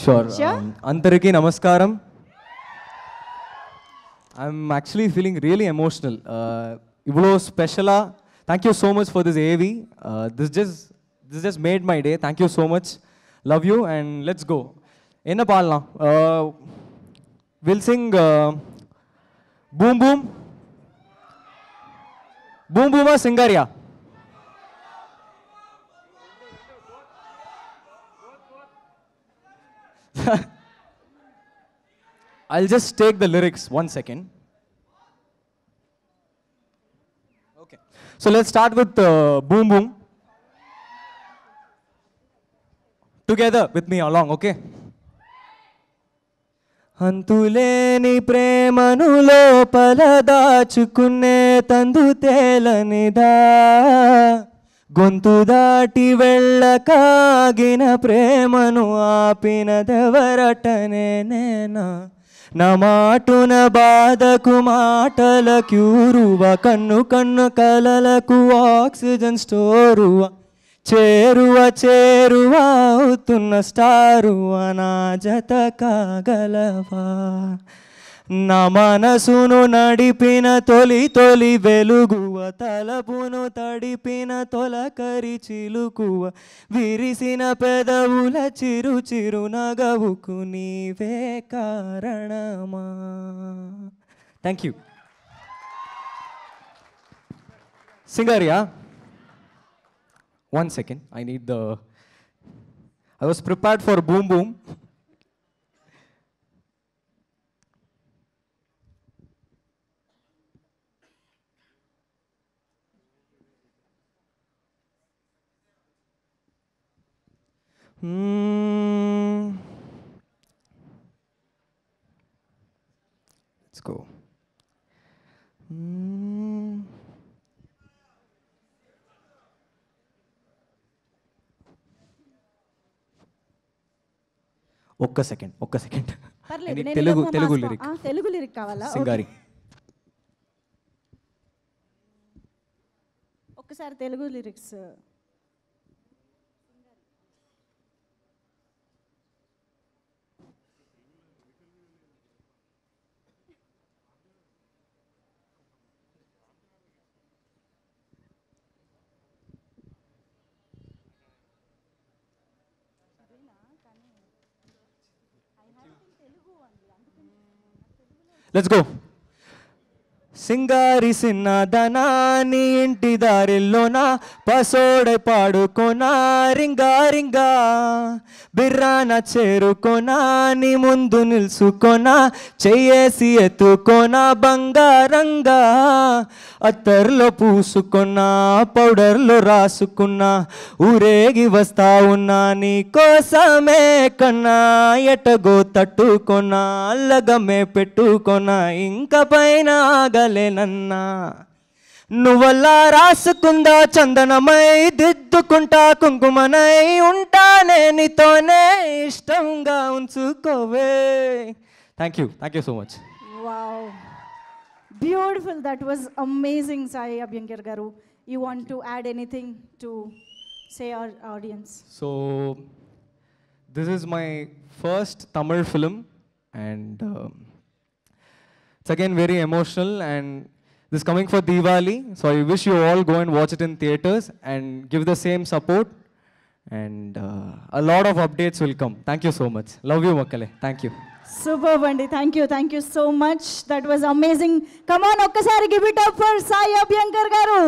Sure. Sure? Antariki Namaskaram. I'm actually feeling really emotional. Ivlo special. Thank you so much for this AV. This just made my day. Thank you so much. Love you and let's go. Enna paalna. We'll sing Boom Boom. Boom Booma Singaria. I'll just take the lyrics 1 second. Okay. So let's start with Boom Boom. Together with me along, okay? అంతులేని ప్రేమను లోపల దాచుకునే తందు తేలనిదా గొంతు దాటి వెళ్ళకాగిన ప్రేమను ఆపినదెవరటనే నేనా నా మాటున బాధకు మాటల క్యూరువ కన్ను కన్ను కలలకు ఆక్సిజన్ స్టోరువ చేరువ అవుతున్న స్టారువ నా జత కాగలవా నా మనసును నడిపిన తొలి వెలుగువ తలపును తడిపిన తొలకరి చిలుకువ విరిసిన పెదవుల చిరు నగవుకు నీవే కారణమా. Thank you. సింగారియా, 1 second. I was prepared for Boom Boom. Let's go. ఒక్క సెకండ్ తెలుగు లిరిక్ కావాలా? సింగారి. ఒక్కసారి తెలుగు లిరిక్స్. Let's go. సింగారి సిన్నదనా నీ ఇంటి దారిల్లోనా పసోడై పాడుకోనా రింగా బిర్రాన చేరుకోనా నీ ముందు నిల్చుకోనా చెయ్యేసి ఎత్తుకోనా బంగారంగా అత్తర్లో పూసుకున్నా పౌడర్లో రాసుకున్నా ఊరేగి వస్తా ఉన్నా నీ కోసమే కన్నా ఎటగో తట్టుకున్నా అల్లగమే పెట్టుకున్నా ఇంక పైన ఆగలేనన్నా నువ్వల్లా రాసుకుందా చందనమై దిద్దుకుంటా కుంకుమనై ఉంటానే నీతోనే ఇష్టంగా ఉంచుకోవే. Thank you so much. Wow. Beautiful. That was amazing, Sai Abhyankar garu. You want to add anything to say our audience? So this is my first Tamil film and it's again very emotional and this is coming for Diwali, so I wish you all go and watch it in theaters and give the same support and a lot of updates will come. Thank you so much. Love you Makkale. Thank you. Superb, Andy. Thank you so much. That was amazing. Come on, okkasari give it up for Sai Abhyankar garu.